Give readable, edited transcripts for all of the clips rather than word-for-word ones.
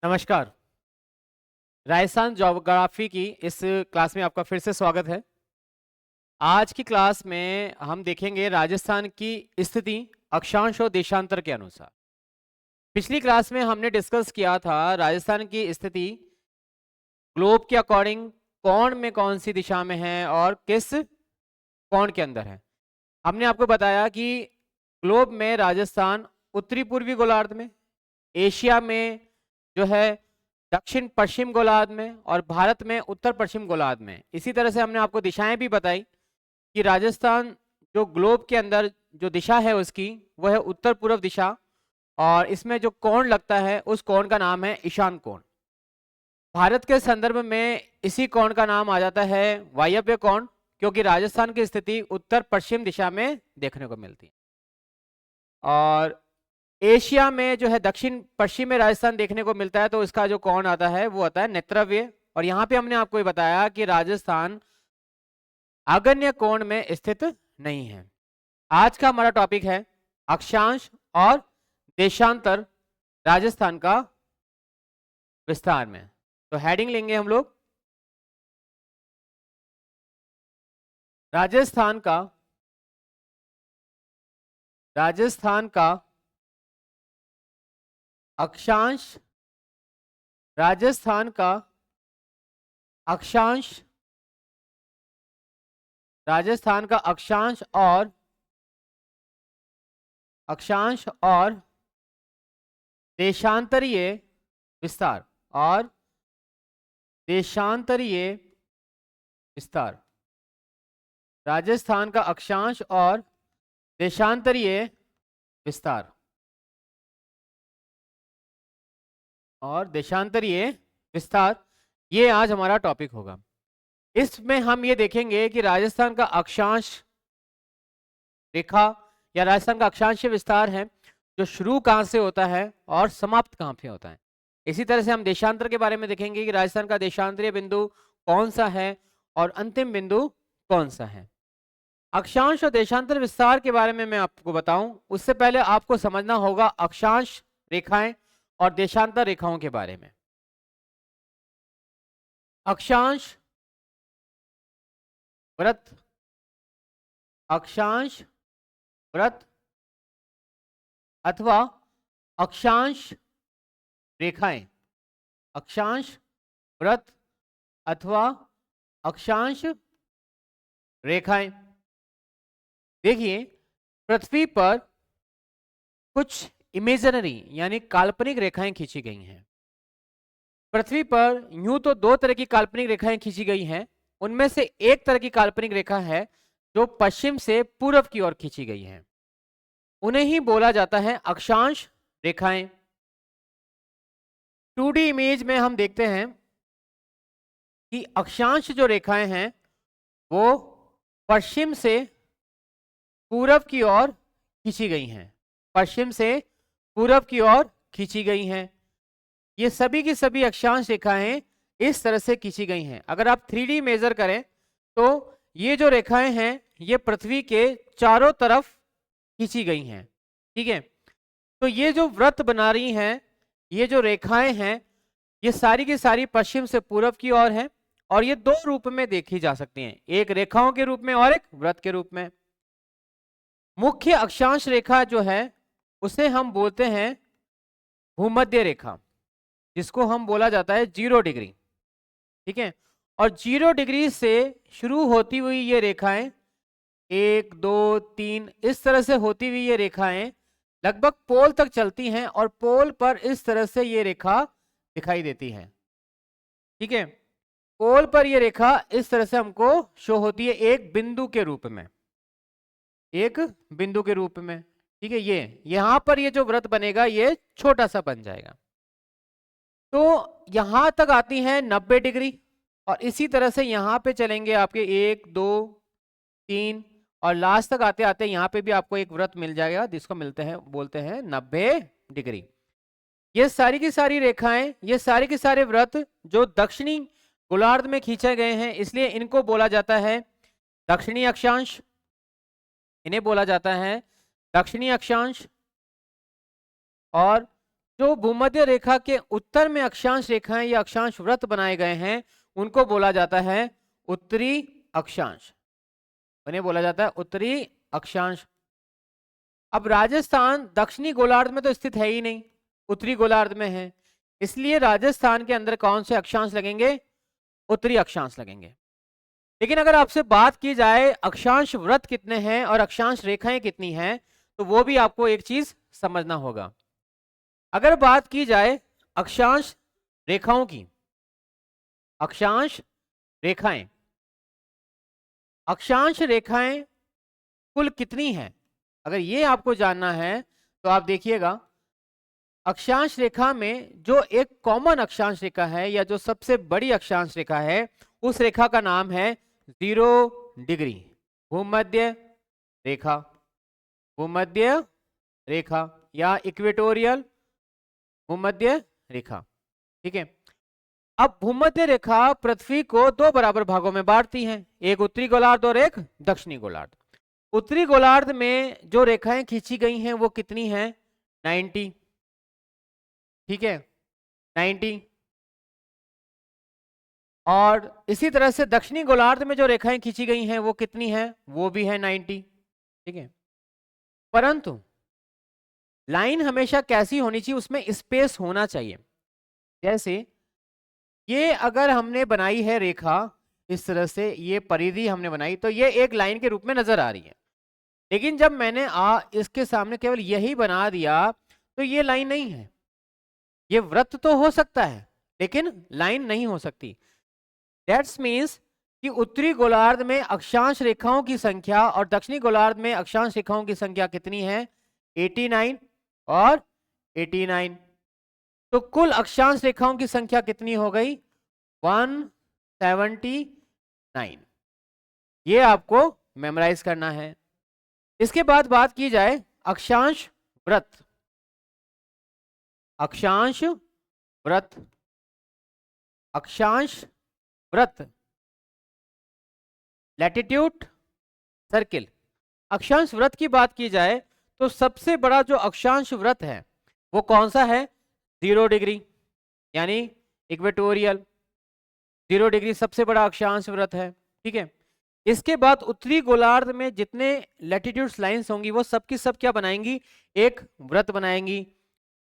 नमस्कार। राजस्थान ज्योग्राफी की इस क्लास में आपका फिर से स्वागत है। आज की क्लास में हम देखेंगे राजस्थान की स्थिति अक्षांश और देशांतर के अनुसार। पिछली क्लास में हमने डिस्कस किया था राजस्थान की स्थिति ग्लोब के अकॉर्डिंग कोण में कौन सी दिशा में है और किस कोण के अंदर है। हमने आपको बताया कि ग्लोब में राजस्थान उत्तरी पूर्वी गोलार्ध में, एशिया में जो है दक्षिण पश्चिम गोलार्ध में और भारत में उत्तर पश्चिम गोलार्ध में। इसी तरह से हमने आपको दिशाएं भी बताई कि राजस्थान जो ग्लोब के अंदर जो दिशा है उसकी वह है उत्तर पूर्व दिशा, और इसमें जो कोण लगता है उस कोण का नाम है ईशान कोण। भारत के संदर्भ में इसी कोण का नाम आ जाता है वायव्य कोण, क्योंकि राजस्थान की स्थिति उत्तर पश्चिम दिशा में देखने को मिलती है। और एशिया में जो है दक्षिण पश्चिम में राजस्थान देखने को मिलता है, तो इसका जो कोण आता है वो आता है नेत्रव्य। और यहां पे हमने आपको ये बताया कि राजस्थान आग्नेय कोण में स्थित नहीं है। आज का हमारा टॉपिक है अक्षांश और देशांतर राजस्थान का विस्तार में। तो हेडिंग लेंगे हम लोग राजस्थान का अक्षांश, राजस्थान का अक्षांश, राजस्थान का अक्षांश और देशांतरीय विस्तार राजस्थान का अक्षांश और देशांतरीय विस्तार ये आज हमारा टॉपिक होगा। इसमें हम ये देखेंगे कि राजस्थान का अक्षांश रेखा या राजस्थान का अक्षांश विस्तार है जो शुरू कहां से होता है और समाप्त कहां पे होता है। इसी तरह से हम देशांतर के बारे में देखेंगे कि राजस्थान का देशांतरीय बिंदु कौन सा है और अंतिम बिंदु कौन सा है। अक्षांश और देशांतर विस्तार के बारे में मैं आपको बताऊं उससे पहले आपको समझना होगा अक्षांश रेखाएं और देशांतर रेखाओं के बारे में। अक्षांश वृत्त, अथवा अक्षांश रेखाएं, अक्षांश वृत्त अथवा अक्षांश रेखाएं। देखिए, पृथ्वी पर कुछ इमेजिनरी यानी काल्पनिक रेखाएं खींची गई हैं। पृथ्वी पर यूं तो दो तरह की काल्पनिक रेखाएं खींची गई हैं, उनमें से एक तरह की काल्पनिक रेखा है जो पश्चिम से पूर्व की ओर खींची गई है, उन्हें ही बोला जाता है अक्षांश रेखाएं। 2D इमेज में हम देखते हैं कि अक्षांश जो रेखाएं हैं वो पश्चिम से पूर्व की ओर खींची गई हैं, पश्चिम से पूर्व की ओर खींची गई हैं। ये सभी की सभी अक्षांश रेखाएं इस तरह से खींची गई हैं। अगर आप 3D मेजर करें तो ये जो रेखाएं हैं ये पृथ्वी के चारों तरफ खींची गई हैं, ठीक है। तो ये जो वृत्त बना रही हैं, ये जो रेखाएं हैं, ये सारी की सारी पश्चिम से पूर्व की ओर है, और ये दो रूप में देखी जा सकती हैं, एक रेखाओं के रूप में और एक वृत्त के रूप में। मुख्य अक्षांश रेखा जो है उसे हम बोलते हैं भूमध्य रेखा, जिसको हम बोला जाता है 0 डिग्री, ठीक है। और 0 डिग्री से शुरू होती हुई ये रेखाएं 1 2 3 इस तरह से होती हुई ये रेखाएं लगभग पोल तक चलती हैं, और पोल पर इस तरह से ये रेखा दिखाई देती है, ठीक है। पोल पर ये रेखा इस तरह से हमको शो होती है एक बिंदु के रूप में, ठीक है। ये यहां पर ये जो वृत्त बनेगा ये छोटा सा बन जाएगा। तो यहां तक आती है 90 डिग्री, और इसी तरह से यहां पे चलेंगे आपके 1 2 3 और लास्ट तक आते आते यहाँ पे भी आपको एक वृत्त मिल जाएगा जिसको बोलते हैं 90 डिग्री। ये सारी की सारी रेखाएं, ये सारे के सारे वृत्त जो दक्षिणी गोलार्ध में खींचे गए हैं, इसलिए इनको बोला जाता है दक्षिणी अक्षांश, इन्हें बोला जाता है दक्षिणी अक्षांश और जो भूमध्य रेखा के उत्तर में अक्षांश रेखाएं या अक्षांश वृत्त बनाए गए हैं उनको बोला जाता है उत्तरी अक्षांश, उन्हें बोला जाता है उत्तरी अक्षांश। अब राजस्थान दक्षिणी गोलार्ध में तो स्थित है ही नहीं, उत्तरी गोलार्ध में है, इसलिए राजस्थान के अंदर कौन से अक्षांश लगेंगे? उत्तरी अक्षांश लगेंगे। लेकिन अगर आपसे बात की जाए अक्षांश वृत्त कितने हैं और अक्षांश रेखाएं कितनी हैं, तो वो भी आपको एक चीज समझना होगा। अगर बात की जाए अक्षांश रेखाओं की, अक्षांश रेखाएं, अक्षांश रेखाएं कुल कितनी हैं, अगर ये आपको जानना है तो आप देखिएगा अक्षांश रेखा में जो एक कॉमन अक्षांश रेखा है या जो सबसे बड़ी अक्षांश रेखा है उस रेखा का नाम है 0 डिग्री भूमध्य रेखा, भूमध्य रेखा या इक्वेटोरियल भूमध्य रेखा। ठीक है, अब भूमध्य रेखा पृथ्वी को दो बराबर भागों में बांटती है, एक उत्तरी गोलार्ध और एक दक्षिणी गोलार्ध। उत्तरी गोलार्ध में जो रेखाएं खींची गई हैं वो कितनी हैं? 90। ठीक है, 90। और इसी तरह से दक्षिणी गोलार्ध में जो रेखाएं खींची गई हैं वो कितनी हैं? वो भी है 90। ठीक है, परंतु लाइन हमेशा कैसी होनी चाहिए? उसमें स्पेस होना चाहिए। जैसे ये अगर हमने बनाई है रेखा इस तरह से, ये परिधि हमने बनाई तो ये एक लाइन के रूप में नजर आ रही है, लेकिन जब मैंने इसके सामने केवल यही बना दिया तो ये लाइन नहीं है। ये वृत्त तो हो सकता है लेकिन लाइन नहीं हो सकती। दैट्स मीन्स कि उत्तरी गोलार्ध में अक्षांश रेखाओं की संख्या और दक्षिणी गोलार्ध में अक्षांश रेखाओं की संख्या कितनी है? 89 और 89। तो कुल अक्षांश रेखाओं की संख्या कितनी हो गई? 179। ये आपको मेमोराइज करना है। इसके बाद बात की जाए अक्षांश वृत्त, अक्षांश वृत्त, अक्षांश वृत्त, लैटिट्यूड सर्किल। अक्षांश वृत्त की बात की जाए तो सबसे बड़ा जो अक्षांश वृत्त है वो कौन सा है? 0 डिग्री यानी इक्वेटोरियल। 0 डिग्री सबसे बड़ा अक्षांश वृत्त है। ठीक है, इसके बाद उत्तरी गोलार्ध में जितने लैटिट्यूड्स लाइंस होंगी वो सब की सब क्या बनाएंगी? एक वृत्त बनाएंगी।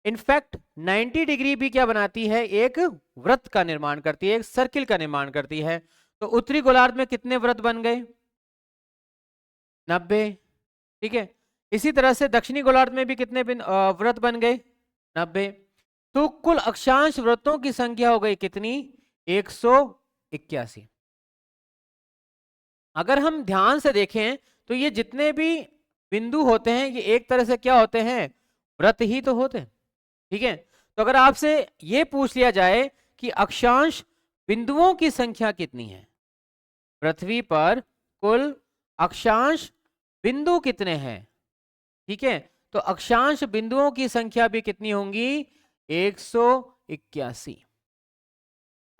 इनफैक्ट 90 डिग्री भी क्या बनाती है? एक वृत्त का निर्माण करती है, एक सर्किल का निर्माण करती है। तो उत्तरी गोलार्ध में कितने वृत्त बन गए? 90। ठीक है, इसी तरह से दक्षिणी गोलार्ध में भी कितने वृत्त बन गए? 90। तो कुल अक्षांश वृत्तों की संख्या हो गई कितनी? 181। अगर हम ध्यान से देखें तो ये जितने भी बिंदु होते हैं ये एक तरह से क्या होते हैं? वृत्त ही तो होते हैं। ठीक है, तो अगर आपसे ये पूछ लिया जाए कि अक्षांश बिंदुओं की संख्या कितनी है, पृथ्वी पर कुल अक्षांश बिंदु कितने हैं? ठीक है, तो अक्षांश बिंदुओं की संख्या भी कितनी होंगी? 181।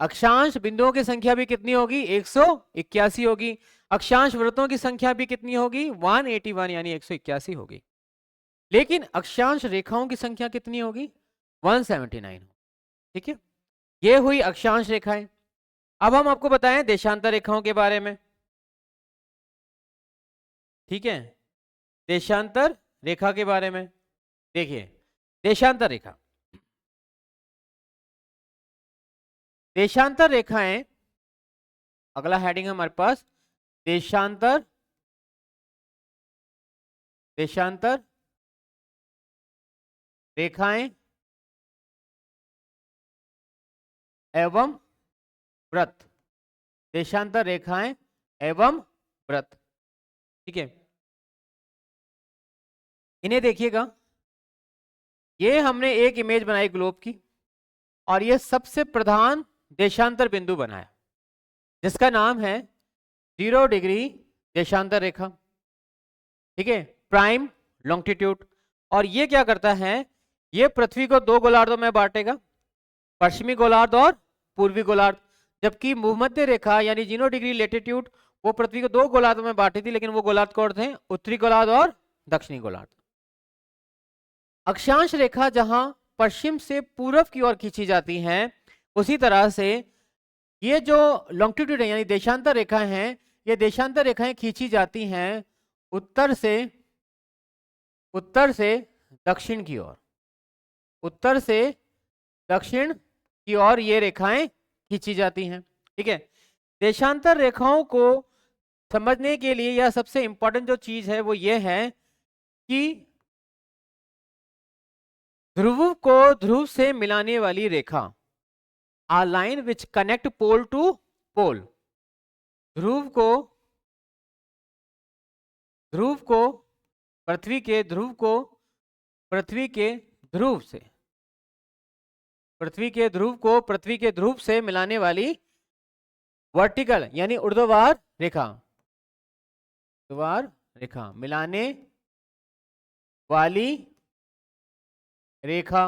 अक्षांश बिंदुओं की संख्या भी कितनी होगी? 181 होगी। अक्षांश वृत्तों की संख्या भी कितनी होगी? 181 यानी 181 होगी। लेकिन अक्षांश रेखाओं की संख्या कितनी होगी? 179। ठीक है, ये हुई अक्षांश रेखाएं। अब हम आपको बताएं देशांतर रेखाओं के बारे में। ठीक है, देशांतर रेखा के बारे में देखिए, देशांतर रेखा, देशांतर रेखाएं, अगला हेडिंग हमारे पास देशांतर, देशांतर रेखाएं एवं वृत्त, देशांतर रेखाएं एवं वृत्त। ठीक है, इन्हें देखिएगा, ये हमने एक इमेज बनाई ग्लोब की और ये सबसे प्रधान देशांतर बिंदु बनाया जिसका नाम है 0 डिग्री देशांतर रेखा। ठीक है, प्राइम लॉन्गिट्यूड। और ये क्या करता है? ये पृथ्वी को दो गोलार्धों में बांटेगा, पश्चिमी गोलार्ध और पूर्वी गोलार्ध। जबकि भूमध्य रेखा यानी 0 डिग्री लैटिट्यूड वो पृथ्वी को दो गोलार्धों में बांटी थी, लेकिन वो गोलार्ध कौन थे? उत्तरी गोलार्ध और दक्षिणी गोलार्ध। अक्षांश रेखा जहां पश्चिम से पूर्व की ओर खींची जाती हैं, उसी तरह से ये जो लॉन्गिट्यूड है यानी देशांतर रेखाएं हैं, ये देशांतर रेखाएं खींची जाती हैं उत्तर से दक्षिण की ओर। उत्तर से दक्षिण की ओर ये रेखाएं खींची जाती हैं। ठीक है, देशांतर रेखाओं को समझने के लिए यह सबसे इंपॉर्टेंट जो चीज है वो ये है कि ध्रुव को ध्रुव से मिलाने वाली रेखा, a line which connect pole to pole, ध्रुव को पृथ्वी के ध्रुव को पृथ्वी के ध्रुव से मिलाने वाली वर्टिकल यानी ऊर्ध्वाधर रेखा मिलाने वाली रेखा,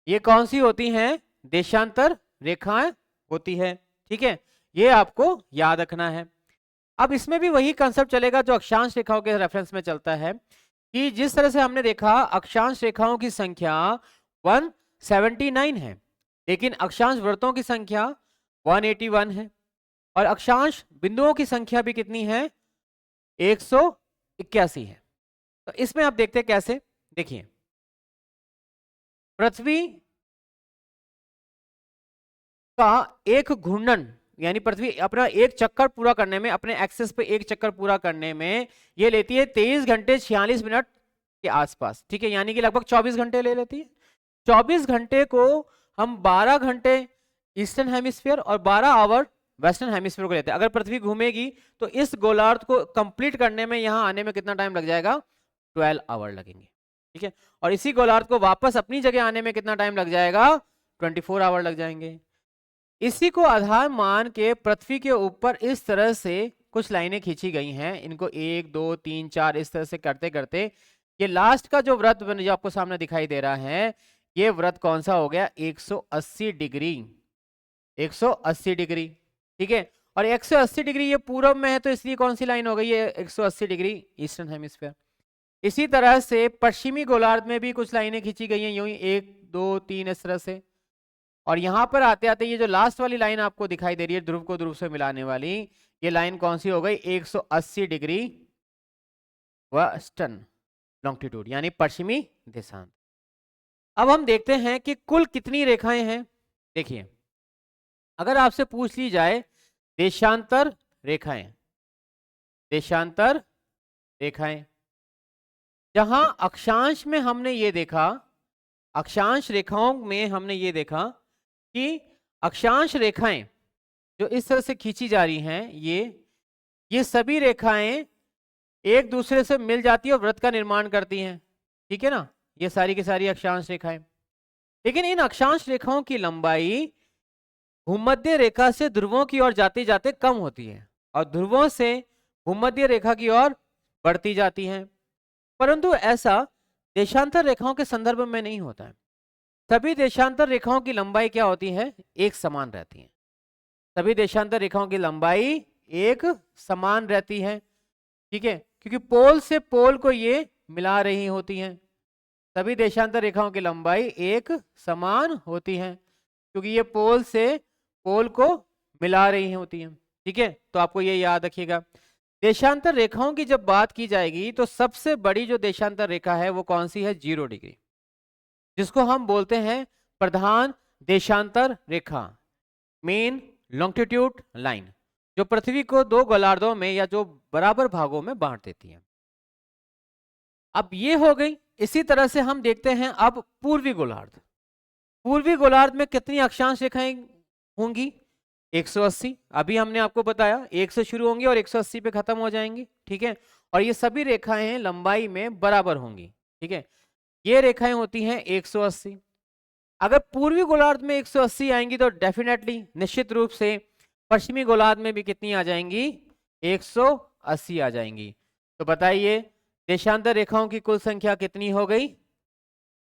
ये कौन सी होती हैं? देशांतर रेखाएं होती है। ठीक है, ये आपको याद रखना है। अब इसमें भी वही कंसेप्ट चलेगा जो अक्षांश रेखाओं के रेफरेंस में चलता है कि जिस तरह से हमने देखा अक्षांश रेखाओं की संख्या 179 है, लेकिन अक्षांश वृत्तों की संख्या 181 है और अक्षांश बिंदुओं की संख्या भी कितनी है? 181 है। तो इसमें आप देखते हैं कैसे, देखिए पृथ्वी का एक घूर्णन यानी पृथ्वी अपना एक चक्कर पूरा करने में, अपने एक्सिस पे एक चक्कर पूरा करने में ये लेती है 23 घंटे 46 मिनट के आसपास। ठीक है, यानी कि लगभग 24 घंटे ले लेती है। 24 घंटे को हम 12 घंटे ईस्टर्न हेमिस्फीयर और 12 आवर वेस्टर्न हेमिस्फीयर को लेते हैं। अगर पृथ्वी घूमेगी तो इस गोलार्ध को कंप्लीट करने में यहां आने में कितना टाइम लग जाएगा? 12 आवर लगेंगे। ठीक है, और इसी गोलार्ध को वापस अपनी जगह आने में कितना टाइम लग जाएगा? 24 आवर लग जाएंगे। इसी को आधार मान के पृथ्वी के ऊपर इस तरह से कुछ लाइनें खींची गई हैं। इनको 1 2 3 4 इस तरह से करते करते ये लास्ट का जो वृत्त जो आपको सामने दिखाई दे रहा है, ये वृत्त कौन सा हो गया? 180 डिग्री। 180 डिग्री। ठीक है, और 180 डिग्री ये पूर्व में है तो इसलिए कौन सी लाइन हो गई? ये 180 डिग्री ईस्टर्न हेमिस्फीयर। इसी तरह से पश्चिमी गोलार्ध में भी कुछ लाइनें खींची गई हैं, यूं ही 1 2 3 इस तरह से। और यहां पर आते आते ये जो लास्ट वाली लाइन आपको दिखाई दे रही है ध्रुव को ध्रुव से मिलाने वाली, ये लाइन कौन सी हो गई? 180 डिग्री वेस्टर्न लॉन्गिट्यूड यानी पश्चिमी देशांत। अब हम देखते हैं कि कुल कितनी रेखाएं हैं। देखिए, अगर आपसे पूछ ली जाए देशांतर रेखाएं, जहां अक्षांश में हमने ये देखा, अक्षांश रेखाओं में हमने ये देखा कि अक्षांश रेखाएं जो इस तरह से खींची जा रही हैं, ये सभी रेखाएं एक दूसरे से मिल जाती है और वृत्त का निर्माण करती हैं। ठीक है ना, ये सारी की सारी अक्षांश रेखाएं। लेकिन इन अक्षांश रेखाओं की लंबाई भूमध्य रेखा से ध्रुवों की ओर जाते जाते कम होती है और ध्रुवों से भूमध्य रेखा की ओर बढ़ती जाती हैं। परंतु ऐसा देशांतर रेखाओं के संदर्भ में नहीं होता है। सभी देशांतर रेखाओं की लंबाई क्या होती है? एक समान रहती है। सभी देशांतर रेखाओं की लंबाई एक समान रहती है। ठीक है, क्योंकि पोल से पोल को ये मिला रही होती हैं। सभी देशांतर रेखाओं की लंबाई एक समान होती है क्योंकि ये पोल से पोल को मिला रही होती हैं। ठीक है, तो आपको ये याद रखिएगा। देशांतर रेखाओं की जब बात की जाएगी तो सबसे बड़ी जो देशांतर रेखा है वो कौन सी है? 0 डिग्री, जिसको हम बोलते हैं प्रधान देशांतर रेखा, मेन लॉन्गिट्यूड लाइन, जो पृथ्वी को दो गोलार्धों में या जो बराबर भागों में बांट देती है। अब ये हो गई। इसी तरह से हम देखते हैं अब पूर्वी गोलार्ध। पूर्वी गोलार्ध में कितनी अक्षांश रेखाएं होंगी? 180। अभी हमने आपको बताया 1 से शुरू होंगी और 180 पे खत्म हो जाएंगी। ठीक है, और ये सभी रेखाएं लंबाई में बराबर होंगी। ठीक है, ये रेखाएं होती हैं 180। अगर पूर्वी गोलार्ध में 180 आएंगी तो डेफिनेटली निश्चित रूप से पश्चिमी गोलार्ध में भी कितनी आ जाएंगी? 180 आ जाएंगी। तो बताइए देशांतर रेखाओं की कुल संख्या कितनी हो गई?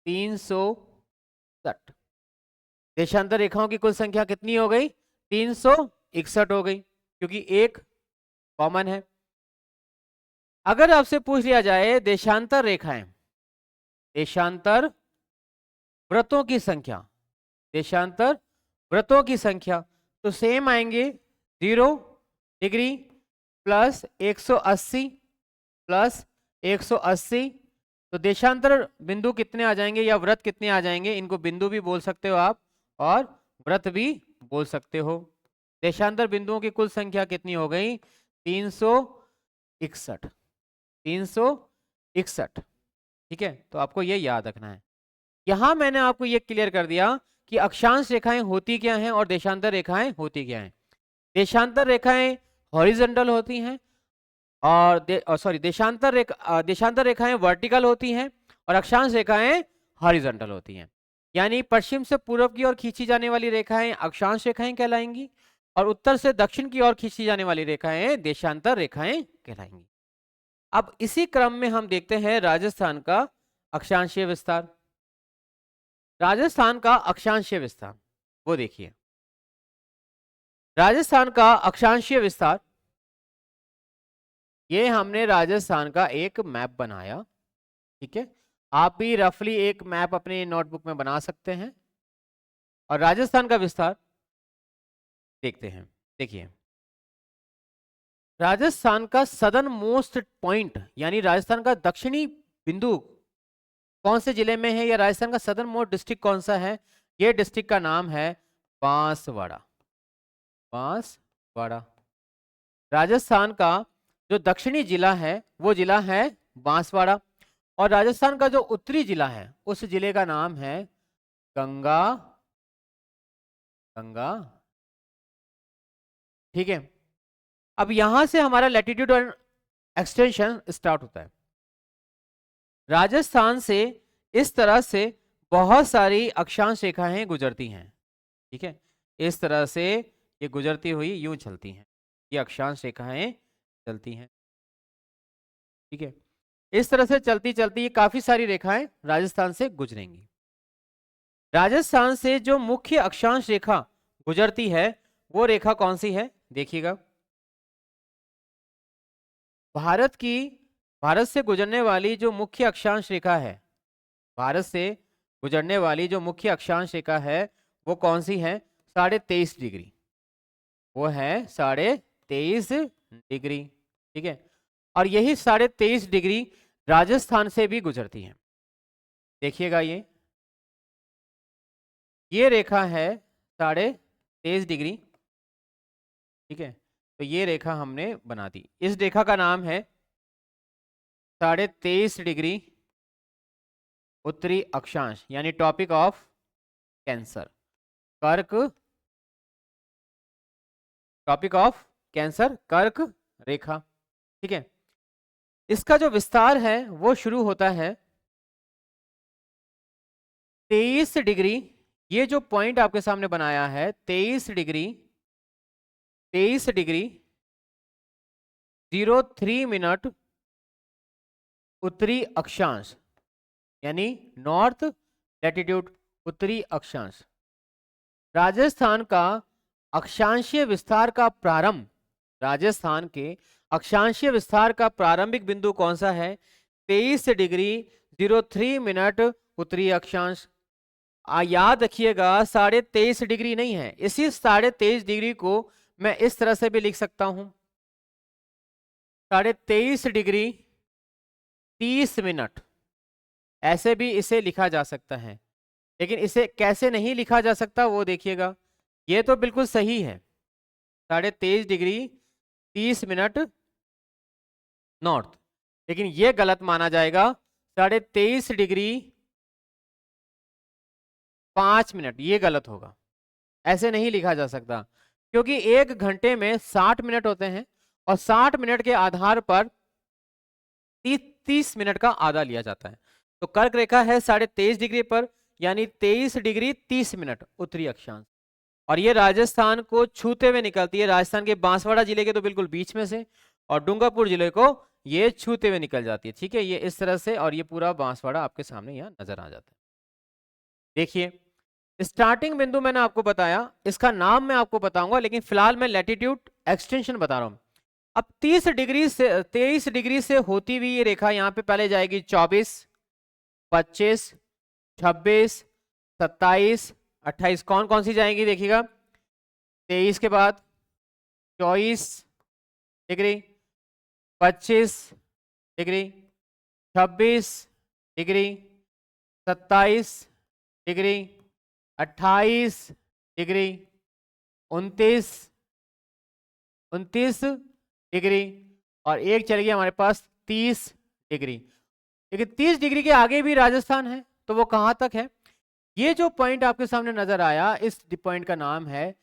360। देशांतर रेखाओं की कुल संख्या कितनी हो गई? 361 हो गई, क्योंकि एक कॉमन है। अगर आपसे पूछ लिया जाए देशांतर वृत्तों की संख्या, देशांतर वृत्तों की संख्या, तो सेम आएंगे 0 डिग्री प्लस 180 प्लस 180, तो देशांतर बिंदु कितने आ जाएंगे या व्रत कितने आ जाएंगे, इनको बिंदु भी बोल सकते हो आप और व्रत भी बोल सकते हो। देशांतर बिंदुओं की कुल संख्या कितनी हो गई, 361, 361। ठीक है, तो आपको ये याद रखना है। यहां मैंने आपको ये क्लियर कर दिया कि अक्षांश रेखाएं होती क्या हैं और देशांतर रेखाएं होती क्या हैं। देशांतर रेखाएं हॉरिजॉन्टल होती हैं और देशांतर रेखाएं वर्टिकल होती हैं और अक्षांश रेखाएं हॉरिजॉन्टल होती हैं। यानी पश्चिम से पूर्व की ओर खींची जाने वाली रेखाएं अक्षांश रेखाएं कहलाएंगी और उत्तर से दक्षिण की ओर खींची जाने वाली रेखाएं देशांतर रेखाएं कहलाएंगी। अब इसी क्रम में हम देखते हैं राजस्थान का अक्षांशीय विस्तार। राजस्थान का अक्षांशीय विस्तार वो देखिए, राजस्थान का अक्षांशीय विस्तार, ये हमने राजस्थान का एक मैप बनाया। ठीक है, आप भी रफली एक मैप अपने नोटबुक में बना सकते हैं और राजस्थान का विस्तार देखते हैं। देखिए, राजस्थान का सदर्न मोस्ट पॉइंट यानी राजस्थान का दक्षिणी बिंदु कौन से जिले में है या राजस्थान का सदर्न मोस्ट डिस्ट्रिक्ट कौन सा है, ये डिस्ट्रिक्ट का नाम है बांसवाड़ा। बांसवाड़ा राजस्थान का जो दक्षिणी जिला है वो जिला है बांसवाड़ा और राजस्थान का जो उत्तरी जिला है उस जिले का नाम है गंगा। ठीक है, अब यहां से हमारा लैटिट्यूड और एक्सटेंशन स्टार्ट होता है। राजस्थान से इस तरह से बहुत सारी अक्षांश रेखाएं गुजरती हैं। ठीक है, इस तरह से ये गुजरती हुई यूं चलती हैं, ये अक्षांश रेखाएं चलती हैं। ठीक है, इस तरह से चलती चलती ये काफी सारी रेखाएं राजस्थान से गुजरेंगी। राजस्थान से जो मुख्य अक्षांश रेखा गुजरती है वो रेखा कौन सी है, देखिएगा। भारत से गुजरने वाली जो मुख्य अक्षांश रेखा है, भारत से गुजरने वाली जो मुख्य अक्षांश रेखा है वो कौन सी है, 23.5 डिग्री, वो है 23.5 डिग्री। ठीक है, और यही 23.5 डिग्री राजस्थान से भी गुजरती है। देखिएगा, ये रेखा है 23.5 डिग्री। ठीक है, तो ये रेखा हमने बना दी, इस रेखा का नाम है 23.5 डिग्री उत्तरी अक्षांश यानी टॉपिक ऑफ कैंसर, कर्क, टॉपिक ऑफ कैंसर कर्क रेखा। ठीक है, इसका जो विस्तार है वो शुरू होता है 23 डिग्री, ये जो पॉइंट आपके सामने बनाया है 23 डिग्री 03 मिनट उत्तरी अक्षांश यानी नॉर्थ लैटिट्यूड उत्तरी अक्षांश। राजस्थान का अक्षांशीय विस्तार का प्रारंभ, राजस्थान के अक्षांशीय विस्तार का प्रारंभिक बिंदु कौन सा है, 23 डिग्री 03 मिनट उत्तरी अक्षांश। याद रखिएगा 23.5 डिग्री नहीं है, इसी 23.5 डिग्री को मैं इस तरह से भी लिख सकता हूं, 23.5 डिग्री 30 मिनट, ऐसे भी इसे लिखा जा सकता है। लेकिन इसे कैसे नहीं लिखा जा सकता वो देखिएगा, ये तो बिल्कुल सही है 23.5 डिग्री 30 मिनट नॉर्थ, लेकिन ये गलत माना जाएगा 23.5 डिग्री 5 मिनट, ये गलत होगा, ऐसे नहीं लिखा जा सकता क्योंकि एक घंटे में 60 मिनट होते हैं और 60 मिनट के आधार पर 30 मिनट का आधा लिया जाता है। तो कर्क रेखा है 23.5 डिग्री पर यानी 23 डिग्री 30 मिनट उत्तरी अक्षांश, और ये राजस्थान को छूते हुए निकलती है, राजस्थान के बांसवाड़ा जिले के तो बिल्कुल बीच में से और डूंगरपुर जिले को ये छूते हुए निकल जाती है। ठीक है, ये इस तरह से, और ये पूरा बांसवाड़ा आपके सामने यहाँ नजर आ जाता है। देखिए, स्टार्टिंग बिंदु मैंने आपको बताया, इसका नाम मैं आपको बताऊंगा, लेकिन फिलहाल मैं लैटिट्यूड एक्सटेंशन बता रहा हूं। अब 23 डिग्री से होती हुई ये रेखा यहाँ पे पहले जाएगी 24, 25, 26, 27, 28 कौन कौन सी जाएंगी देखिएगा। 23 के बाद 24 degree, 25 degree, 26 degree, 27 degree, 28 degree, 29 degree, और एक चल गया हमारे पास 30 डिग्री। लेकिन 30 डिग्री के आगे भी राजस्थान है, तो वो कहाँ तक है? ये जो पॉइंट आपके सामने नजर आया, इस पॉइंट का नाम है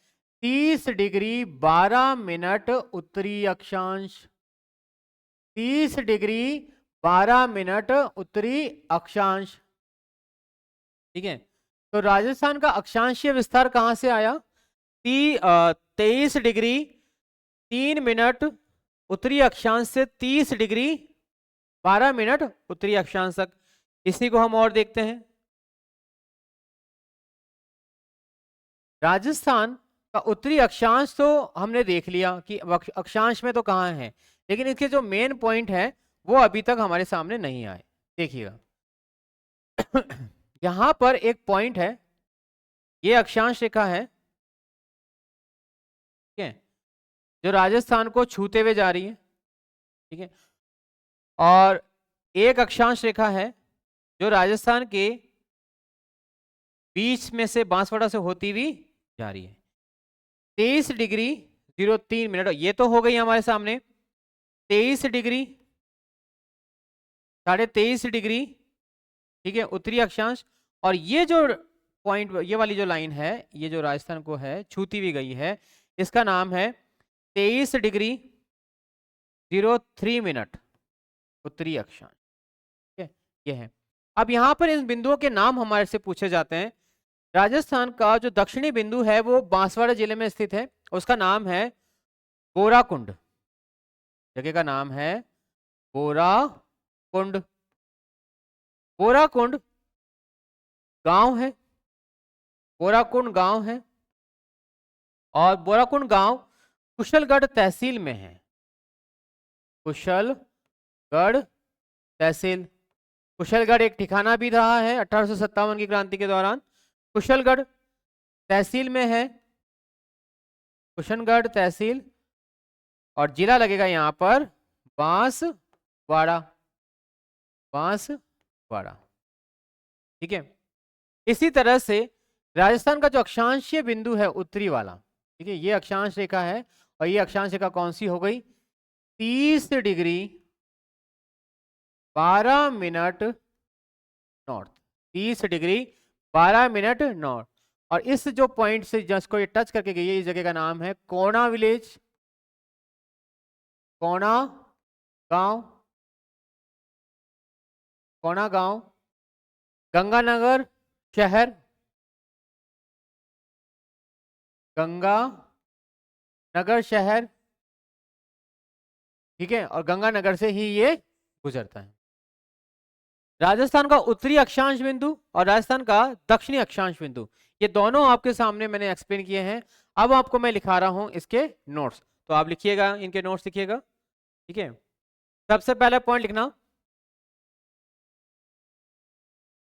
30 डिग्री 12 मिनट उत्तरी अक्षांश। 30 डिग्री 12 मिनट उत्तरी अक्षांश, ठीक है। तो राजस्थान का अक्षांशीय विस्तार कहां से आया? 23 डिग्री 3 मिनट उत्तरी अक्षांश से 30 डिग्री 12 मिनट उत्तरी अक्षांश तक। इसी को हम और देखते हैं। राजस्थान का उत्तरी अक्षांश तो हमने देख लिया कि अक्षांश में तो कहाँ है, लेकिन इसके जो मेन पॉइंट है वो अभी तक हमारे सामने नहीं आए। देखिएगा यहां पर एक पॉइंट है, ये अक्षांश रेखा है, ठीक है, जो राजस्थान को छूते हुए जा रही है, ठीक है। और एक अक्षांश रेखा है जो राजस्थान के बीच में से बांसवाड़ा से होती हुई जा रही है। 23 डिग्री 03 मिनट, ये तो हो गई हमारे सामने। 23 डिग्री 23.5 डिग्री, ठीक है, उत्तरी अक्षांश। और ये जो पॉइंट, ये वाली जो लाइन है, ये जो राजस्थान को है छूती हुई गई है, इसका नाम है 23 डिग्री 03 मिनट उत्तरी अक्षांश, ठीक है, ये है। अब यहां पर इन बिंदुओं के नाम हमारे से पूछे जाते हैं। राजस्थान का जो दक्षिणी बिंदु है वो बांसवाड़ा जिले में स्थित है, उसका नाम है बोराकुंड। जगह का नाम है बोराकुंड। बोराकुंड गांव है, बोराकुंड गांव है, और बोराकुंड गांव कुशलगढ़ तहसील में है। कुशलगढ़ तहसील, कुशलगढ़ एक ठिकाना भी रहा है 1857 की क्रांति के दौरान। कुशलगढ़ तहसील में है, कुशलगढ़ तहसील, और जिला लगेगा यहाँ पर बांसवाड़ा, बांसवाड़ा, ठीक है। इसी तरह से राजस्थान का जो अक्षांशीय बिंदु है उत्तरी वाला, ठीक है, ये अक्षांश रेखा है, और ये अक्षांश रेखा कौन सी हो गई? 30 degree 12 minute north, 30 degree 12 minute north. और इस जो पॉइंट से जिसको ये टच करके गई है, इस जगह का नाम है कोना विलेज, कोना गांव, कोना गांव, गंगानगर शहर, गंगानगर शहर, ठीक है, और गंगानगर से ही ये गुजरता है। राजस्थान का उत्तरी अक्षांश बिंदु और राजस्थान का दक्षिणी अक्षांश बिंदु, ये दोनों आपके सामने मैंने एक्सप्लेन किए हैं। अब आपको मैं लिखा रहा हूं इसके नोट्स, तो आप लिखिएगा, इनके नोट्स लिखिएगा, ठीक है। सबसे पहला पॉइंट लिखना,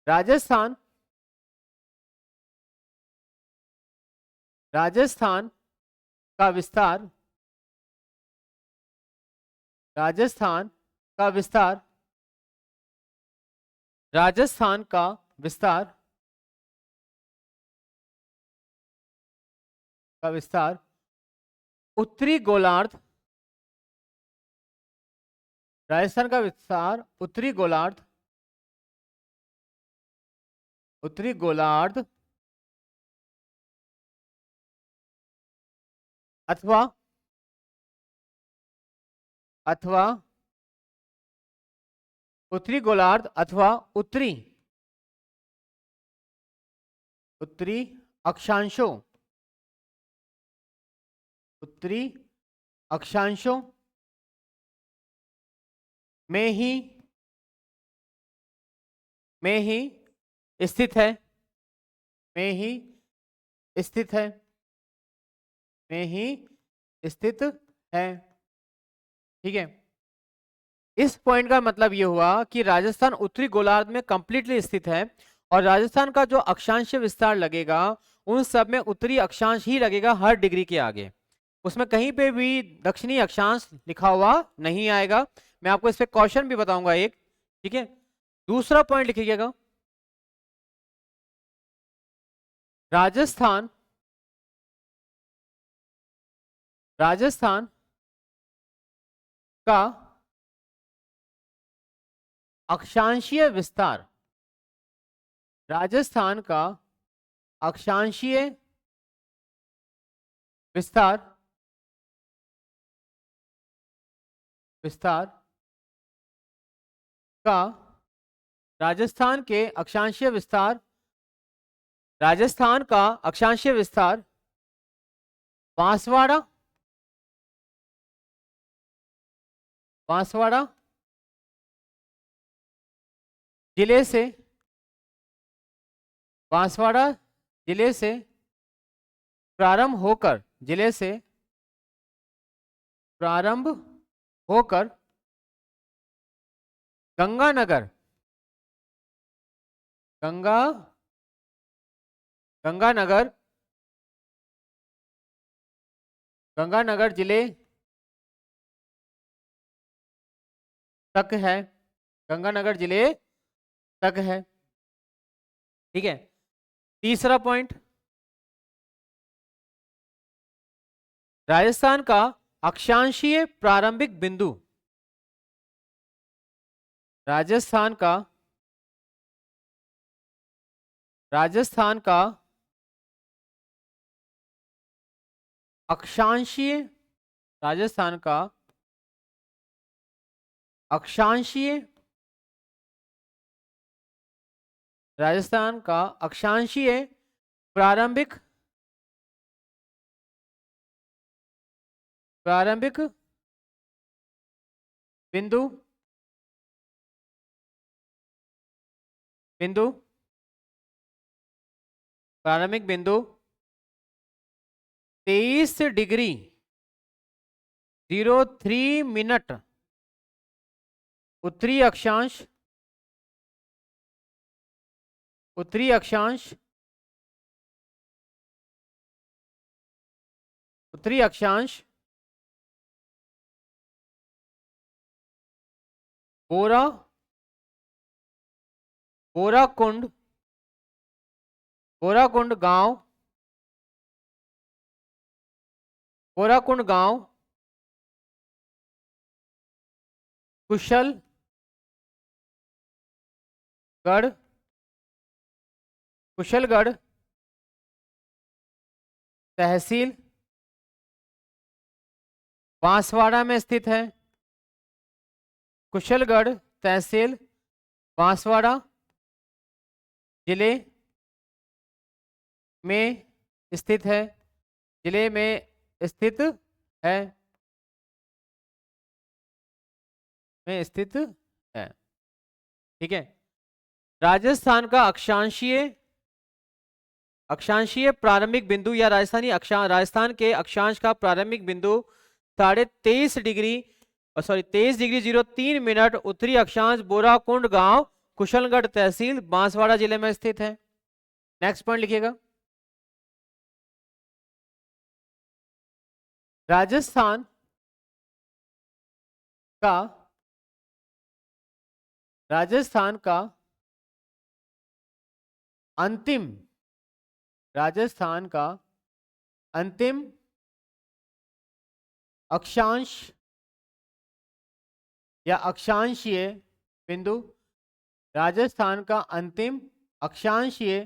राजस्थान, राजस्थान का विस्तार, राजस्थान का विस्तार, राजस्थान का विस्तार, का विस्तार उत्तरी गोलार्ध, राजस्थान का विस्तार उत्तरी गोलार्ध, उत्तरी गोलार्ध अथवा अथवा उत्तरी गोलार्ध अथवा उत्तरी उत्तरी अक्षांशों, उत्तरी अक्षांशों में ही स्थित है, में ही स्थित है, में ही स्थित है, ठीक है। इस पॉइंट का मतलब यह हुआ कि राजस्थान उत्तरी गोलार्ध में कंप्लीटली स्थित है, और राजस्थान का जो अक्षांशीय विस्तार लगेगा उन सब में उत्तरी अक्षांश ही लगेगा हर डिग्री के आगे, उसमें कहीं पे भी दक्षिणी अक्षांश लिखा हुआ नहीं आएगा। मैं आपको इस पे क्वेश्चन भी बताऊंगा एक, ठीक है। दूसरा पॉइंट लिखिएगा, राजस्थान राजस्थान का अक्षांशीय विस्तार, राजस्थान का अक्षांशीय विस्तार विस्तार का राजस्थान के अक्षांशीय विस्तार, राजस्थान का अक्षांशीय विस्तार बांसवाड़ा बांसवाड़ा जिले से, बांसवाड़ा जिले से प्रारंभ होकर, जिले से प्रारंभ होकर गंगानगर गंगानगर गंगानगर जिले तक है, गंगानगर जिले तक है, ठीक है। तीसरा पॉइंट, राजस्थान का अक्षांशीय प्रारंभिक बिंदु, राजस्थान का अक्षांशीय, राजस्थान का अक्षांशीय, राजस्थान का अक्षांशीय प्रारंभिक बिंदु प्रारंभिक बिंदु 23 डिग्री 03 मिनट उत्तरी अक्षांश बोराकुंड गांव कुशलगढ़ तहसील बांसवाड़ा में स्थित है, कुशलगढ़ तहसील बांसवाड़ा जिले में स्थित है, जिले में स्थित है, ठीक है। राजस्थान का अक्षांशीय प्रारंभिक बिंदु या राजस्थान के अक्षांश का प्रारंभिक बिंदु 23.5 डिग्री 23 डिग्री 03 मिनट उत्तरी अक्षांश बोराकुंड गांव कुशलगढ़ तहसील बांसवाड़ा जिले में स्थित है। नेक्स्ट पॉइंट लिखिएगा, राजस्थान का अंतिम अक्षांश या अक्षांशीय बिंदु, राजस्थान का अंतिम अक्षांशीय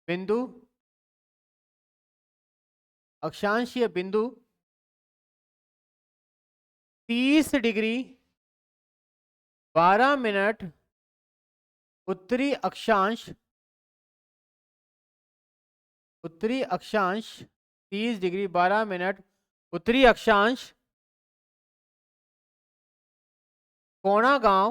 बिंदु 30 डिग्री 12 मिनट उत्तरी अक्षांश 30 डिग्री 12 मिनट उत्तरी अक्षांश कोणा गांव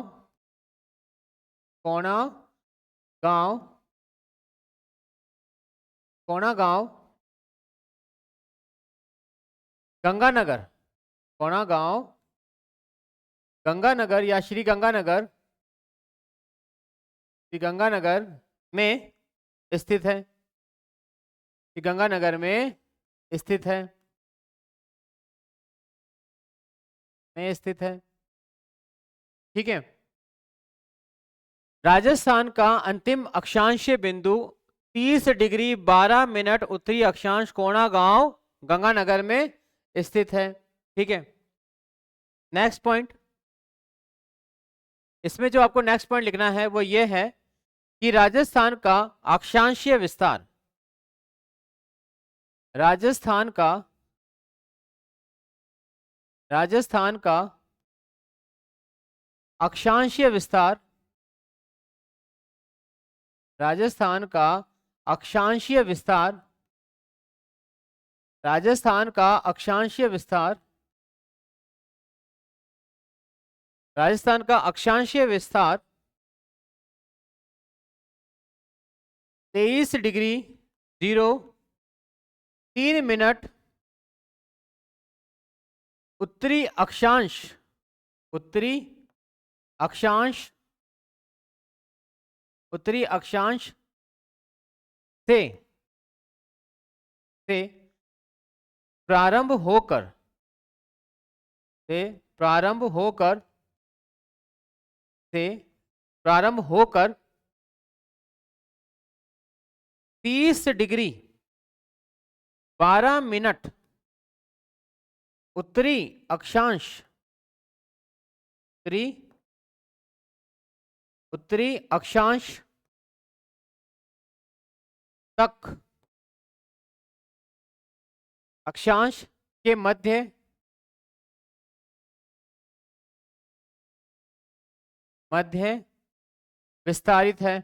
गंगानगर या श्री गंगानगर गंगानगर में स्थित है, गंगानगर में स्थित है, ठीक है। राजस्थान का अंतिम अक्षांशीय बिंदु 30 डिग्री 12 मिनट उत्तरी अक्षांश कोणा गांव गंगानगर में स्थित है, ठीक है। नेक्स्ट पॉइंट, इसमें जो आपको नेक्स्ट पॉइंट लिखना है वो ये है कि राजस्थान का अक्षांशीय विस्तार, राजस्थान का अक्षांशीय विस्तार, राजस्थान का अक्षांशीय विस्तार, राजस्थान का अक्षांशीय विस्तार, राजस्थान का अक्षांशीय विस्तार 23 डिग्री 03 मिनट उत्तरी अक्षांश से प्रारंभ होकर 30 डिग्री 12 मिनट उत्तरी अक्षांश तक अक्षांश के मध्य विस्तारित है,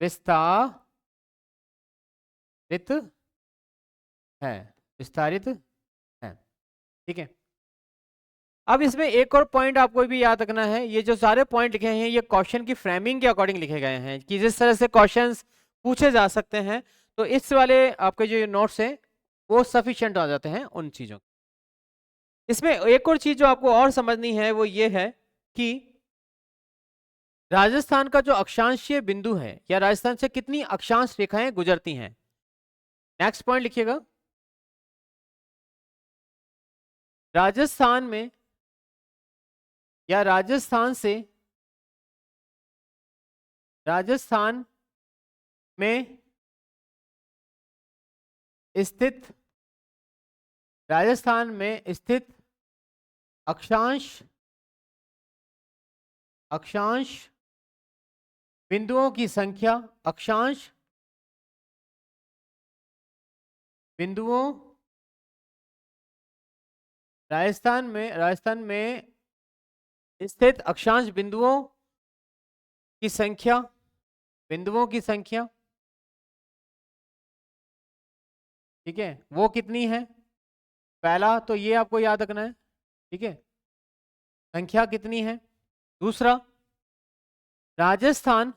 विस्तारित है, ठीक है। अब इसमें एक और पॉइंट आपको भी याद रखना है, ये जो सारे पॉइंट लिखे हैं ये क्वेश्चन की फ्रेमिंग के अकॉर्डिंग लिखे गए हैं कि जिस तरह से क्वेश्चंस पूछे जा सकते हैं, तो इस वाले आपके जो नोट्स हैं वो सफिशिएंट आ जाते हैं उन चीजों। इसमें एक और चीज जो आपको और समझनी है वो ये है कि राजस्थान का जो अक्षांशीय बिंदु है या राजस्थान से कितनी अक्षांश रेखाएं गुजरती हैं। नेक्स्ट पॉइंट लिखिएगा, राजस्थान में या राजस्थान में स्थित अक्षांश बिंदुओं की संख्या, राजस्थान में स्थित अक्षांश बिंदुओं की संख्या, ठीक है, वो कितनी है। पहला तो ये आपको याद रखना है, ठीक है, संख्या कितनी है। दूसरा, राजस्थान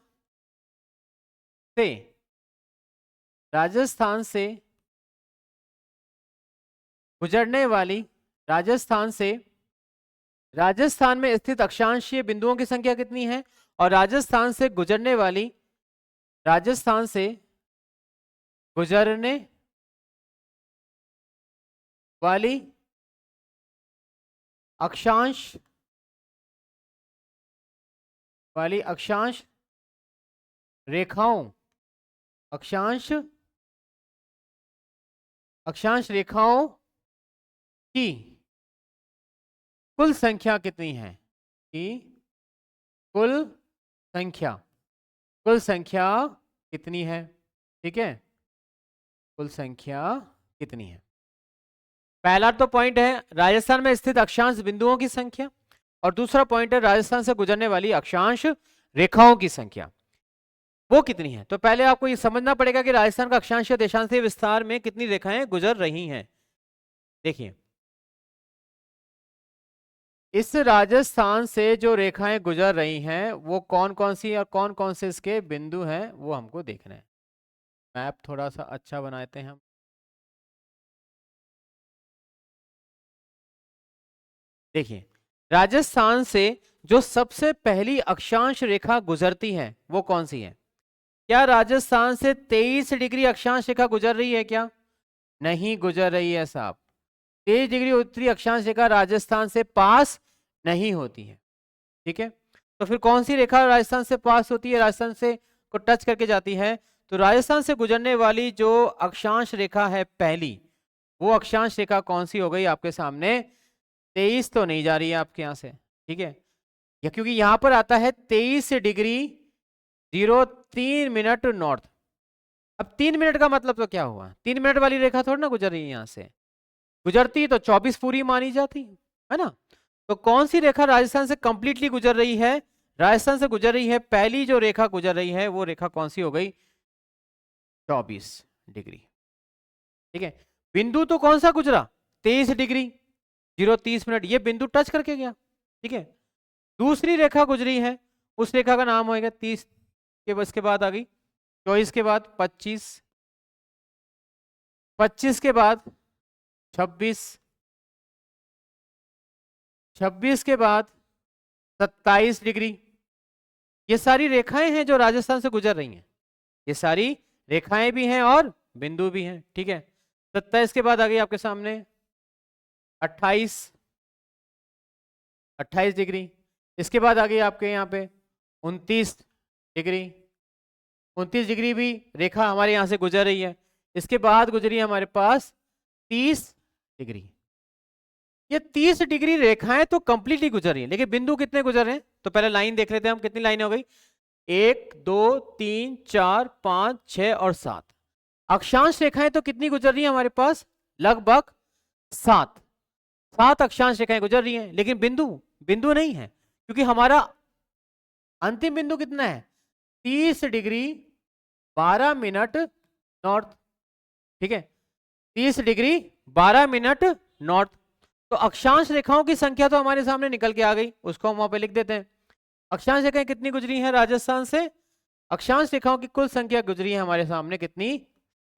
से गुजरने वाली, राजस्थान में स्थित अक्षांशीय बिंदुओं की संख्या कितनी है, और राजस्थान से गुजरने वाली अक्षांश रेखाओं, की कुल संख्या कितनी है, कुल संख्या कितनी है, ठीक है, कुल संख्या कितनी है। पहला तो पॉइंट है राजस्थान में स्थित अक्षांश बिंदुओं की संख्या, और दूसरा पॉइंट है राजस्थान से गुजरने वाली अक्षांश रेखाओं की संख्या, वो कितनी है। तो पहले आपको ये समझना पड़ेगा कि राजस्थान का अक्षांशीय देशांशीय विस्तार में कितनी रेखाएं गुजर रही हैं। देखिए, इस राजस्थान से जो रेखाएं गुजर रही हैं वो कौन कौन सी और कौन कौन से इसके बिंदु हैं वो हमको देखना है। मैप थोड़ा सा अच्छा बनाते हैं हम। देखिए, राजस्थान से जो सबसे पहली अक्षांश रेखा गुजरती है वो कौन सी है? क्या राजस्थान से 23 डिग्री अक्षांश रेखा गुजर रही है क्या? नहीं गुजर रही है साहब। 23 डिग्री उत्तरी अक्षांश रेखा राजस्थान से पास नहीं होती है। ठीक है, तो फिर कौन सी रेखा राजस्थान से पास होती है, राजस्थान से को टच करके जाती है? तो राजस्थान से गुजरने वाली जो अक्षांश रेखा है पहली, वो अक्षांश रेखा कौन सी हो गई आपके सामने? 23 तो नहीं जा रही है आपके यहाँ से, ठीक है, या क्योंकि यहाँ पर आता है 23 डिग्री 03 मिनट नॉर्थ। अब 3 मिनट का मतलब तो क्या हुआ? 3 मिनट वाली रेखा थोड़ी ना गुजर रही है यहाँ से, गुजरती तो 24 पूरी मानी जाती है ना। तो कौन सी रेखा राजस्थान से कंप्लीटली गुजर रही है? राजस्थान से गुजर रही है पहली जो रेखा गुजर रही है वो रेखा कौन सी हो गई? 24 डिग्री। ठीक है, बिंदु तो कौन सा गुजरा? 23 डिग्री 030 मिनट, ये बिंदु टच करके गया। ठीक है, दूसरी रेखा गुजरी है, उस रेखा का नाम होगा 30 के बस के बाद आ गई 24 के बाद 25, 25 के बाद 26, 26 के बाद 27 डिग्री। ये सारी रेखाएं हैं जो राजस्थान से गुजर रही हैं, ये सारी रेखाएं भी हैं और बिंदु भी हैं। ठीक है, 27 के बाद आ गई आपके सामने 28, 28 डिग्री। इसके बाद आ गई आपके यहाँ पे 29 डिग्री, 29 डिग्री भी रेखा हमारे यहाँ से गुजर रही है। इसके बाद गुजरी है हमारे पास 30 डिग्री। ये 30 डिग्री रेखाएं तो कंप्लीटली गुजर रही है, लेकिन बिंदु कितने गुजर रहे हैं? तो पहले लाइन देख लेते हैं हम, कितनी लाइनें हो गई? 1 2 3 4 5 6 और 7। अक्षांश रेखाएं तो कितनी गुजर रही है हमारे पास? लगभग 7 अक्षांश रेखाएं गुजर रही हैं, लेकिन बिंदु बिंदु नहीं है, क्योंकि हमारा अंतिम बिंदु कितना है? 30 डिग्री 12 मिनट नॉर्थ। ठीक है, 30 डिग्री 12 मिनट नॉर्थ। तो अक्षांश रेखाओं की संख्या तो हमारे सामने निकल के आ गई, उसको हम वहां पे लिख देते हैं। अक्षांश रेखाएं कितनी गुजरी हैं राजस्थान से? अक्षांश रेखाओं की कुल संख्या गुजरी है हमारे सामने कितनी?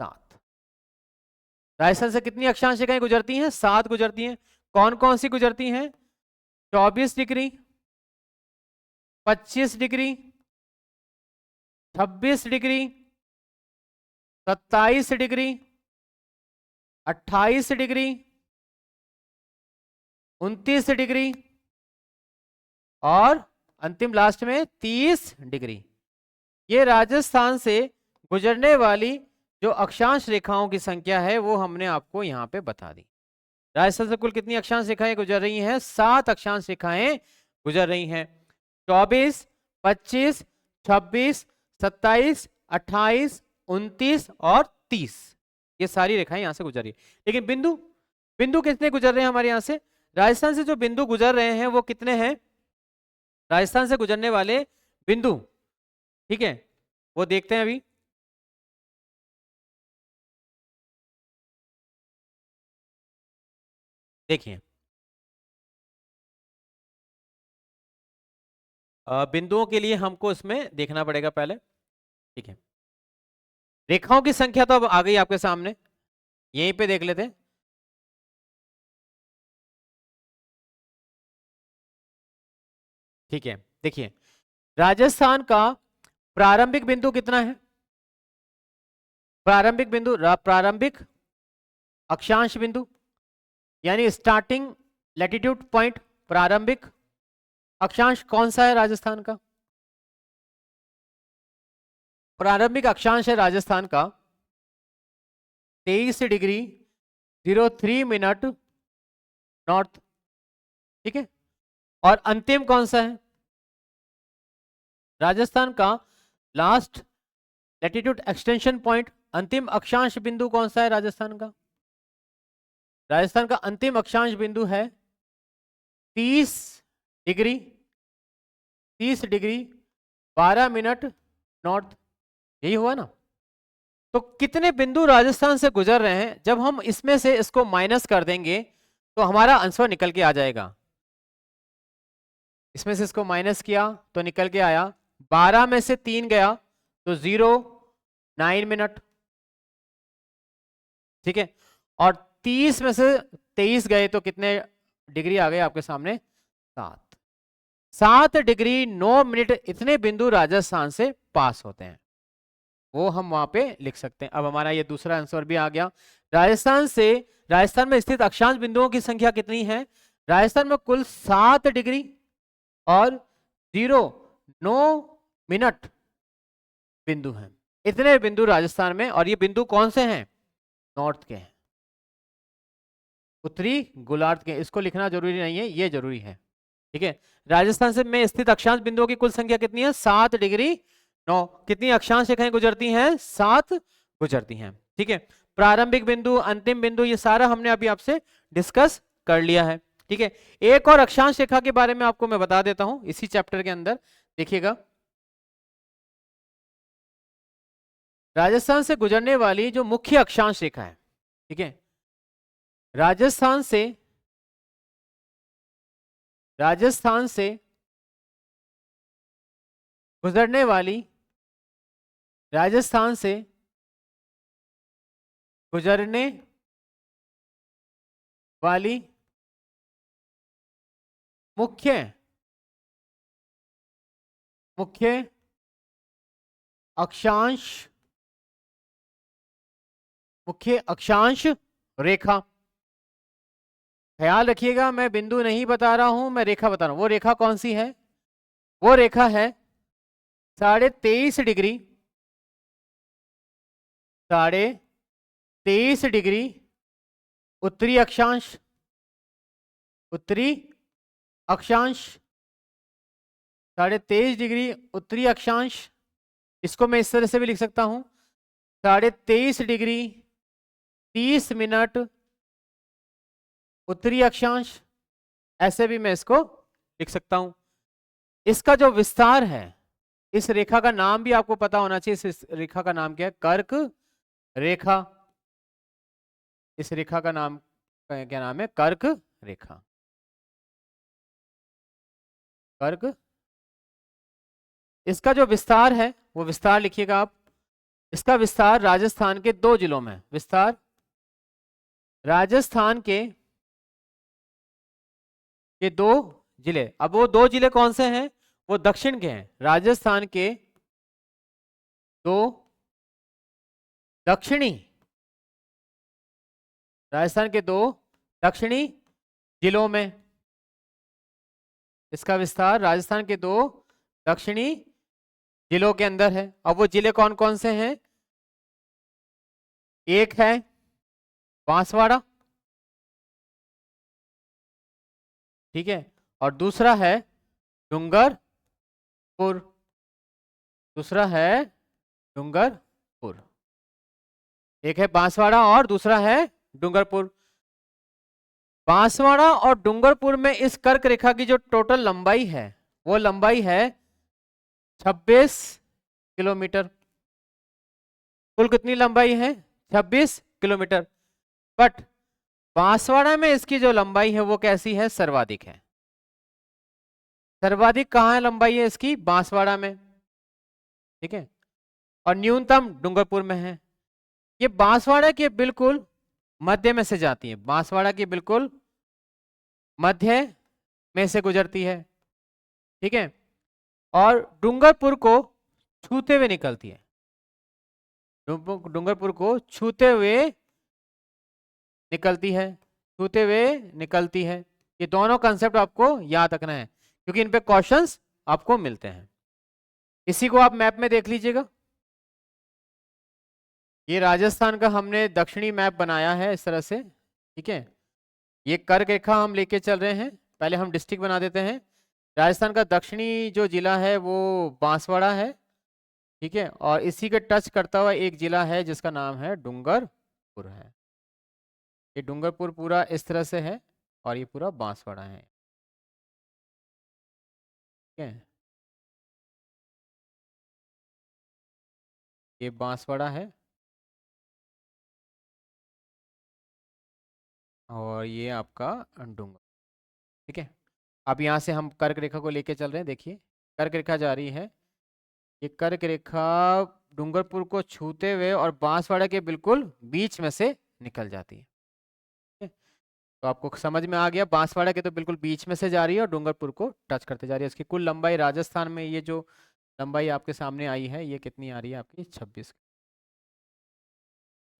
7। राजस्थान से कितनी अक्षांश रेखाएं गुजरती हैं? 7 गुजरती हैं। कौन कौन सी गुजरती हैं? 24 degree, 25 degree, 26 degree, 27 degree, 28 degree, 29 degree और अंतिम लास्ट में 30 डिग्री। ये राजस्थान से गुजरने वाली जो अक्षांश रेखाओं की संख्या है वो हमने आपको यहाँ पे बता दी। राजस्थान से कुल कितनी अक्षांश रेखाएं गुजर रही हैं? 7 अक्षांश रेखाएं गुजर रही हैं। 24, 25, 26, 27, 28, 29 और 30, ये सारी रेखाएं यहां से गुजर रही है। लेकिन बिंदु बिंदु कितने गुजर रहे हैं हमारे यहां से? राजस्थान से जो बिंदु गुजर रहे हैं वो कितने हैं? राजस्थान से गुजरने वाले बिंदु, ठीक है, वो देखते हैं अभी। देखिए, बिंदुओं के लिए हमको इसमें देखना पड़ेगा पहले। ठीक है, रेखाओं की संख्या तो अब आ गई आपके सामने, यहीं पे देख लेते हैं। ठीक है, देखिए, राजस्थान का प्रारंभिक बिंदु कितना है? प्रारंभिक बिंदु, प्रारंभिक अक्षांश बिंदु यानी स्टार्टिंग लैटिट्यूड पॉइंट, प्रारंभिक अक्षांश कौन सा है राजस्थान का? प्रारंभिक अक्षांश है राजस्थान का 23 डिग्री 03 मिनट नॉर्थ। ठीक है, और अंतिम कौन सा है? राजस्थान का लास्ट लैटिट्यूड एक्सटेंशन पॉइंट, अंतिम अक्षांश बिंदु कौन सा है राजस्थान का? राजस्थान का अंतिम अक्षांश बिंदु है 30 डिग्री 12 मिनट नॉर्थ। यही हुआ ना? तो कितने बिंदु राजस्थान से गुजर रहे हैं? जब हम इसमें से इसको माइनस कर देंगे तो हमारा आंसर निकल के आ जाएगा। इसमें से इसको माइनस किया तो निकल के आया 12 में से 3 गया तो 9 मिनट। ठीक है, और 30 में से 23 गए तो कितने डिग्री आ गए आपके सामने? 7। 7 डिग्री 9 मिनट इतने बिंदु राजस्थान से पास होते हैं, वो हम वहां पे लिख सकते हैं। अब हमारा ये दूसरा आंसर भी आ गया। राजस्थान में स्थित अक्षांश बिंदुओं की संख्या कितनी है? राजस्थान में कुल 7 डिग्री और 9 मिनट बिंदु हैं। इतने बिंदु राजस्थान में, और ये बिंदु कौन से हैं? नॉर्थ के हैं, उत्तरी गोलार्ध के। इसको लिखना जरूरी नहीं है, ये जरूरी है, ठीक है। राजस्थान से में स्थित अक्षांश बिंदुओं की कुल संख्या कितनी है? 7 डिग्री 9। कितनी अक्षांश रेखाएं गुजरती हैं? 7 गुजरती हैं, ठीक है। प्रारंभिक बिंदु, अंतिम बिंदु, ये सारा हमने अभी आपसे डिस्कस कर लिया है, ठीक है। एक और अक्षांश रेखा के बारे में आपको मैं बता देता हूं इसी चैप्टर के अंदर, देखिएगा। राजस्थान से गुजरने वाली जो मुख्य अक्षांश रेखा है, ठीक है, राजस्थान से गुजरने वाली राजस्थान से गुजरने वाली मुख्य अक्षांश रेखा, ख्याल रखिएगा मैं बिंदु नहीं बता रहा हूं, मैं रेखा बता रहा हूं। वो रेखा कौन सी है? वो रेखा है 23.5 डिग्री 23.5 डिग्री उत्तरी अक्षांश 23.5 डिग्री उत्तरी अक्षांश। इसको मैं इस तरह से भी लिख सकता हूं, 23.5 डिग्री 30 मिनट उत्तरी अक्षांश। ऐसे भी मैं इसको लिख सकता हूं। इसका जो विस्तार है, इस रेखा का नाम भी आपको पता होना चाहिए। इस रेखा का नाम क्या है? कर्क रेखा। इस रेखा का नाम क्या नाम है? कर्क रेखा। कर्क। इसका जो विस्तार है, वो विस्तार लिखिएगा आप। इसका विस्तार राजस्थान के 2 जिलों में, विस्तार राजस्थान के 2 जिले। अब वो 2 जिले कौन से हैं? वो दक्षिण के हैं। राजस्थान के 2 दक्षिणी जिलों में इसका विस्तार राजस्थान के 2 दक्षिणी जिलों के अंदर है। अब वो जिले कौन कौन से हैं? एक है बांसवाड़ा, ठीक है, और दूसरा है डूंगरपुर। एक है बांसवाड़ा और दूसरा है डूंगरपुर। बांसवाड़ा और डूंगरपुर में इस कर्क रेखा की जो टोटल लंबाई है, वो लंबाई है 26 किलोमीटर। कुल कितनी लंबाई है? 26 किलोमीटर। बट बांसवाड़ा में इसकी जो लंबाई है वो कैसी है? सर्वाधिक है। सर्वाधिक कहाँ है लंबाई है इसकी? बांसवाड़ा में, ठीक है, और न्यूनतम डूंगरपुर में है। ये बांसवाड़ा के बिल्कुल मध्य में से जाती है, बांसवाड़ा के बिल्कुल मध्य में से गुजरती है, ठीक है, और डूंगरपुर को छूते हुए निकलती है। डूंगरपुर को छूते हुए निकलती है। ये दोनों कंसेप्ट आपको याद रखना है, क्योंकि इन पे क्वेश्चंस आपको मिलते हैं। इसी को आप मैप में देख लीजिएगा। ये राजस्थान का हमने दक्षिणी मैप बनाया है इस तरह से, ठीक है। ये कर्क रेखा हम लेके चल रहे हैं। पहले हम डिस्ट्रिक्ट बना देते हैं। राजस्थान का दक्षिणी जो जिला है वो बांसवाड़ा है, ठीक है, और इसी के टच करता हुआ एक जिला है जिसका नाम है डूंगरपुर है। ये डूंगरपुर पूरा इस तरह से है और ये पूरा बांसवाड़ा है, ठीक है। ये बांसवाड़ा है और ये आपका डूंगर, ठीक है। अब यहाँ से हम कर्क रेखा को लेके चल रहे हैं। देखिए कर्क रेखा जा रही है, ये कर्क रेखा डूंगरपुर को छूते हुए और बांसवाड़ा के बिल्कुल बीच में से निकल जाती है, ठीक है? तो आपको समझ में आ गया, बांसवाड़ा के तो बिल्कुल बीच में से जा रही है और डूंगरपुर को टच करते जा रही है। इसकी कुल लंबाई राजस्थान में ये जो लंबाई आपके सामने आई है ये कितनी आ रही है आपकी 26,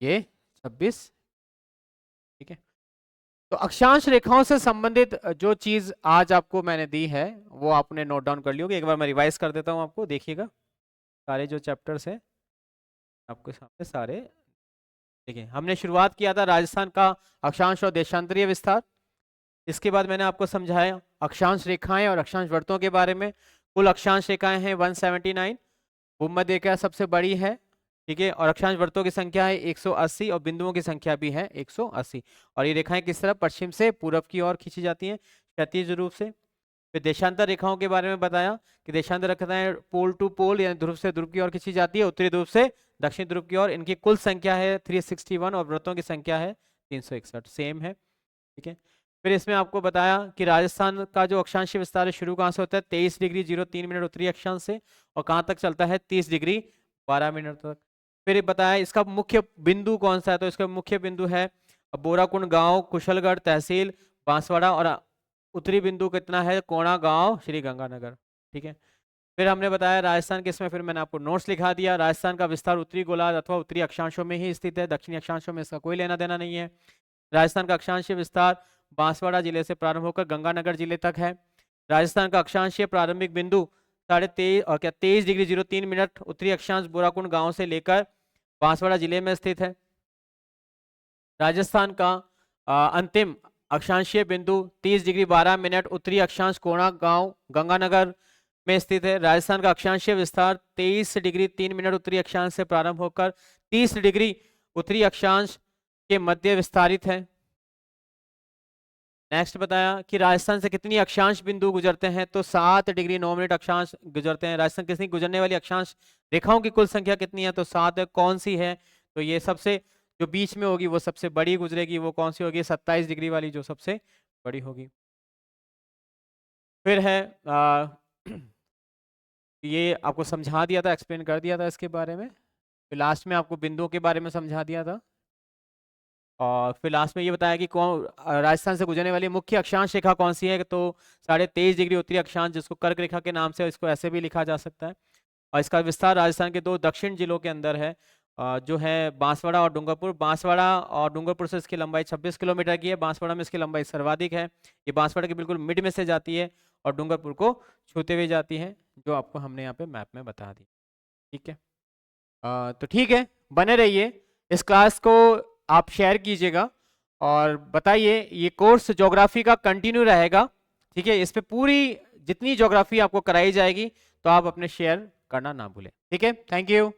ये 26। ठीक है, तो अक्षांश रेखाओं से संबंधित जो चीज आज आपको मैंने दी है वो आपने नोट डाउन कर ली होगी। एक बार मैं रिवाइज कर देता हूँ आपको, देखिएगा सारे जो चैप्टर्स है आपके सामने सारे। देखिए हमने शुरुआत किया था राजस्थान का अक्षांश और देशांतरीय विस्तार। इसके बाद मैंने आपको समझाया अक्षांश रेखाएं और अक्षांश वृत्तों के बारे में। कुल अक्षांश रेखाएं हैं 179, भूमध्य रेखा सबसे बड़ी है, ठीक है, और अक्षांश वृत्तों की संख्या है 180 और बिंदुओं की संख्या भी है 180। और ये रेखाएं किस तरह पश्चिम से पूर्व की ओर खींची जाती हैं क्षैतिज रूप से। फिर देशांतर रेखाओं के बारे में बताया कि देशांतर रेखाएं पोल टू पोल यानी ध्रुव से ध्रुव की ओर खींची जाती है, उत्तरी ध्रुव से दक्षिण ध्रुव की ओर। इनकी कुल संख्या है 361 और वृत्तों की संख्या है 361, सेम है, ठीक है। फिर इसमें आपको बताया कि राजस्थान का जो अक्षांशीय विस्तार है शुरू कहाँ से होता है 23 डिग्री 03 मिनट उत्तरी अक्षांश से और कहाँ तक चलता है 30 डिग्री 12 मिनट तक। फिर बताया इसका मुख्य बिंदु कौन सा है, तो इसका मुख्य बिंदु है बोराकुंड गांव कुशलगढ़ तहसील बांसवाड़ा और उत्तरी बिंदु कितना है कोणा गांव श्री गंगानगर, ठीक है। फिर हमने बताया राजस्थान के, इसमें फिर मैंने आपको नोट्स लिखा दिया, राजस्थान का विस्तार उत्तरी गोलार्ध अथवा उत्तरी अक्षांशों में ही स्थित है, दक्षिणी अक्षांशों में इसका कोई लेना देना नहीं है। राजस्थान का अक्षांशीय विस्तार बांसवाड़ा जिले से प्रारंभ होकर गंगानगर जिले तक है। राजस्थान का अक्षांशीय प्रारंभिक बिंदु 23 डिग्री 03 मिनट उत्तरी अक्षांश बोराकुंड गांव से लेकर बांसवाड़ा जिले में स्थित है। राजस्थान का अंतिम अक्षांशीय बिंदु 30 डिग्री 12 मिनट उत्तरी अक्षांश कोणा गांव गंगानगर में स्थित है। राजस्थान का अक्षांशीय विस्तार 23 डिग्री 3 मिनट उत्तरी अक्षांश से प्रारंभ होकर 30 डिग्री उत्तरी अक्षांश के मध्य विस्तारित है। नेक्स्ट बताया कि राजस्थान से कितनी अक्षांश बिंदु गुजरते हैं, तो 7 डिग्री 9 मिनट अक्षांश गुजरते हैं। राजस्थान कितनी गुजरने वाली अक्षांश रेखाओं की कुल संख्या कितनी है, तो 7 है। कौन सी है, तो ये सबसे जो बीच में होगी वो सबसे बड़ी गुजरेगी, वो कौन सी होगी 27 डिग्री वाली जो सबसे बड़ी होगी। फिर है ये आपको समझा दिया था, एक्सप्लेन कर दिया था इसके बारे में। फिर लास्ट में आपको बिंदुओं के बारे में समझा दिया था और फिर लास्ट में ये बताया कि कौन राजस्थान से गुजरने वाली मुख्य अक्षांश रेखा कौन सी है, तो 23.5 डिग्री उत्तरी अक्षांश जिसको कर्क रेखा के नाम से इसको ऐसे भी लिखा जा सकता है। और इसका विस्तार राजस्थान के 2 दक्षिण जिलों के अंदर है, जो है बांसवाड़ा और डूंगरपुर। बांसवाड़ा और डूंगरपुर से इसकी लंबाई 26 किलोमीटर की है। बांसवाड़ा में इसकी लंबाई सर्वाधिक है, ये बांसवाड़ा के बिल्कुल मिड में से जाती है और डूंगरपुर को छूते हुए जाती है, जो आपको हमने यहाँ पे मैप में बता दी, ठीक है। तो ठीक है, बने रहिए, इस क्लास को आप शेयर कीजिएगा और बताइए। ये कोर्स ज्योग्राफी का कंटिन्यू रहेगा, ठीक है। इस पे पूरी जितनी ज्योग्राफी आपको कराई जाएगी तो आप अपने शेयर करना ना भूलें, ठीक है। Thank you.